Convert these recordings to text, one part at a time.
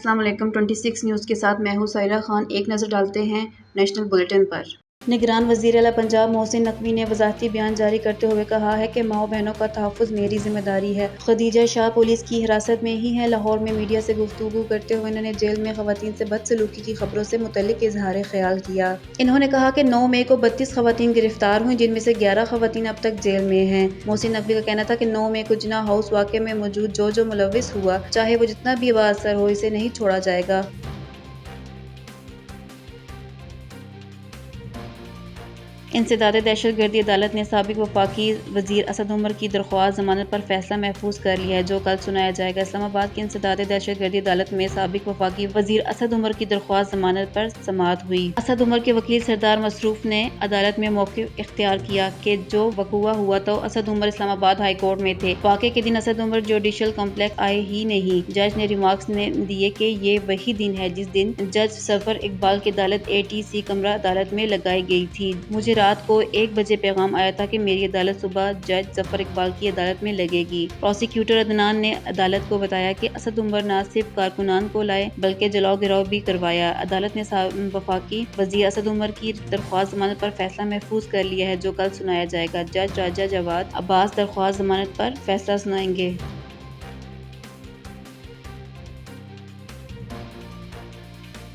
अस्सलाम वालेकुम 26 न्यूज़ के साथ मैं हूं सायरा खान। एक नज़र डालते हैं नेशनल बुलेटिन पर। निगरान वज़ीर आला पंजाब मोहसिन नकवी ने वज़ाहती बयान जारी करते हुए कहा है कि माओ बहनों का तहफ़्फ़ुज़ मेरी जिम्मेदारी है। खदीजा शाह पुलिस की हिरासत में ही है। लाहौर में मीडिया से गुफ्तगू करते हुए इन्होंने जेल में ख़वातीन से बदसलूकी की खबरों से मुतल्लिक़ इज़हार ख्याल किया। इन्होंने कहा कि 9 मई को 32 ख़वातीन गिरफ्तार हुई, जिनमें से 11 ख़वातीन अब तक जेल में हैं। मोहसिन नकवी का कहना था कि 9 मई को जिन्ना हाउस वाक़े में मौजूद जो मुलव्विस हुआ, चाहे वो जितना भी बाअसर हो, इसे नहीं छोड़ा जाएगा। इंसदाद दहशतगर्दी अदालत ने साबिक वफाकी वज़ीर असद उमर की दरख्वास्त ज़मानत पर फैसला महफूज कर लिया है, जो कल सुनाया जाएगा। इस्लामाबाद की इंसदाद दहशतगर्दी अदालत में साबिक वफाकी वज़ीर असद उमर की दरख्वास्त ज़मानत पर समाअत हुई। असद उमर के वकील सरदार मसरूफ ने अदालत में मौक़िफ़ इख्तियार किया कि जो वक़ुआ हुआ तो असद उमर इस्लामाबाद हाई कोर्ट में थे। वाक़े के दिन असद उमर जुडिशल कॉम्प्लेक्स आए ही नहीं। जज ने रिमार्क्स दिए कि ये वही दिन है जिस दिन जज जफर इकबाल की अदालत ATC कमरा अदालत में लगाई गई थी। मुझे रात को 1 बजे पैगाम आया था कि मेरी अदालत सुबह जज जफर इकबाल की अदालत में लगेगी। प्रोसिक्यूटर अदनान ने अदालत को बताया कि असद उमर न सिर्फ कारकुनान को लाए बल्कि जलाओ गिराव भी करवाया। अदालत ने वफाकी वज़ीर असद उमर की दरख्वास्त जमानत पर फैसला महफूज कर लिया है, जो कल सुनाया जाएगा। जज राजा जवाद अब्बास दरख्वास्त जमानत पर फैसला सुनाएंगे।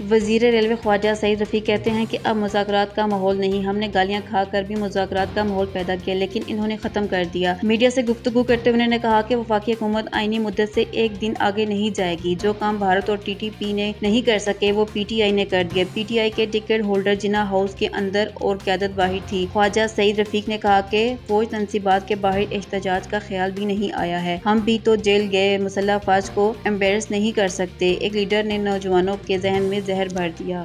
वज़ीर रेलवे ख्वाजा सईद रफ़ीक कहते हैं कि अब मुज़ाकरात का माहौल नहीं, हमने गालियाँ खा कर भी मुज़ाकरात का माहौल पैदा किया, लेकिन इन्होंने ख़त्म कर दिया। मीडिया से गुफ्तगू करते हुए उन्होंने कहा कि वफाकी हुकूमत आईनी मुद्दत से एक दिन आगे नहीं जाएगी। जो काम भारत और TTP ने नहीं कर सके वो PTI ने कर दिया। PTI के टिकट होल्डर जिन्ना हाउस के अंदर और क़यादत बाहर थी। ख्वाजा सईद रफ़ीक ने कहा कि फ़ौज तनसीबात के बाहर एहतजाज का ख्याल भी नहीं आया है। हम भी तो जेल गए, मुसल्लह अफ़वाज को एम्बेरस नहीं कर सकते। एक लीडर ने नौजवानों के जहन में जहर भर दिया।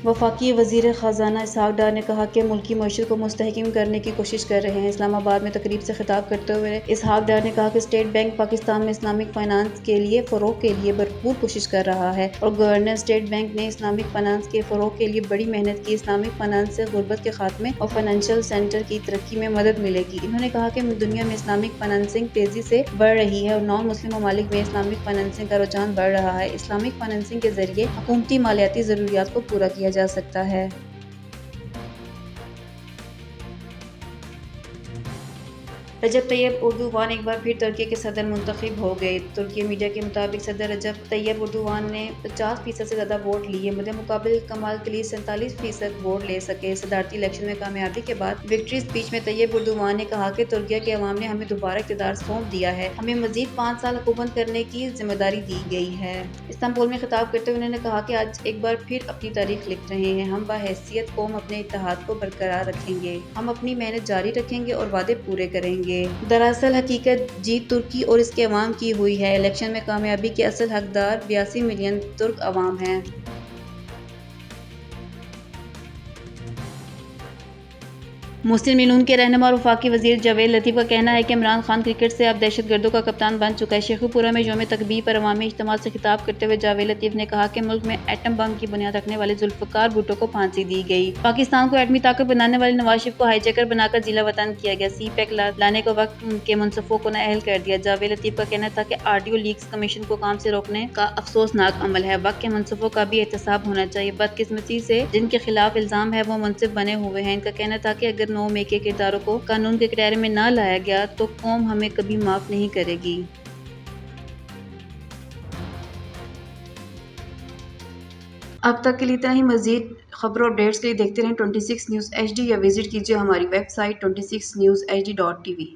वफाकी वज़ीर ख़ज़ाना इसहाक़ डार ने कहा कि मुल्की मईशत को मुस्तहकम करने की कोशिश कर रहे हैं। इस्लामाबाद में तकरीब से खिताब करते हुए इसहाक़ डार ने कहा कि स्टेट बैंक पाकिस्तान में इस्लामिक फ़ाइनेंस के लिए फ़रोग़ के लिए भरपूर कोशिश कर रहा है और गवर्नर स्टेट बैंक ने इस्लामिक फ़ाइनेंस के फ़रोग़ के लिए बड़ी मेहनत की। इस्लामिक फ़ाइनेंस से गुर्बत के खात्मे और फाइनेंशियल सेंटर की तरक्की में मदद मिलेगी। इन्होंने कहा कि दुनिया में इस्लामिक फ़ाइनेंसिंग तेज़ी से बढ़ रही है और नॉन मुस्लिम ममालिक में इस्लामिक फ़ाइनेंसिंग का रुझान बढ़ रहा है। इस्लामिक फ़ाइनेंसिंग के ज़रिए हुकूमती मालियाती ज़रूरियात को पूरा किया जा सकता है। रजब तैयब उर्दुवान एक बार फिर तुर्की के सदर मुंतखब हो गए। तुर्की मीडिया के मुताबिक सदर रजब तैयब उर्दुवान ने 50% से ज़्यादा वोट लिए। मुकाबले कमाल कलील 47% वोट ले सके। सदारती इलेक्शन में कामयाबी के बाद विक्ट्री स्पीच में तैयब उर्दुवान ने कहा कि तुर्की के अवाम ने हमें दोबारा इक़्तिदार सौंप दिया है, हमें मज़ीद 5 साल हुकूमत करने की जिम्मेदारी दी गई है। इस्तांबुल में खिताब करते हुए उन्होंने कहा कि आज एक बार फिर अपनी तारीख लिख रहे हैं। हम बहैसियत कौम अपने इत्तेहाद को बरकरार रखेंगे, हम अपनी मेहनत जारी रखेंगे और वादे पूरे करेंगे। दरअसल हकीकत जीत तुर्की और इसके अवाम की हुई है। इलेक्शन में कामयाबी के असल हकदार 82 मिलियन तुर्क अवाम हैं। मुस्लिम लीग के रहनुमा और वफाकी वज़ीर जावेद लतीफ़ का कहना है कि इमरान खान क्रिकेट से अब दहशतगर्दों का कप्तान बन चुका है। शेखुपुरा में यौम तकबीर पर अवामी इज्तिमा से खिताब करते हुए जावेद लतीफ़ ने कहा कि मुल्क में एटम बम की बुनियाद रखने वाले जुल्फ़िकार भुट्टो को फांसी दी गई। पाकिस्तान को एटमी ताकत बनाने वाले नवाज शरीफ को हाईजैकर बनाकर जिला वतन किया गया। CPEC लाने को वक्त के मुनसफ़ों को नाअहल कर दिया। जावेद लतीफ़ का कहना था कि ऑडियो लीक्स कमीशन को काम से रोकने का अफसोसनाक अमल है। वक्त के मुनसफ़ों का भी एहतसाब होना चाहिए। बदकिस्मती से जिनके खिलाफ इल्ज़ाम है वो मुनसिफ बने हुए हैं। इनका कहना था कि अगर 9 मई के किरदारों को कानून के दायरे में न लाया गया तो कौम हमें कभी माफ नहीं करेगी। अब तक के लिए इतना ही। मज़ीद खबरों और अपडेट्स के लिए देखते रहें 26 न्यूज़ HD या विजिट कीजिए हमारी वेबसाइट 26newshd.tv।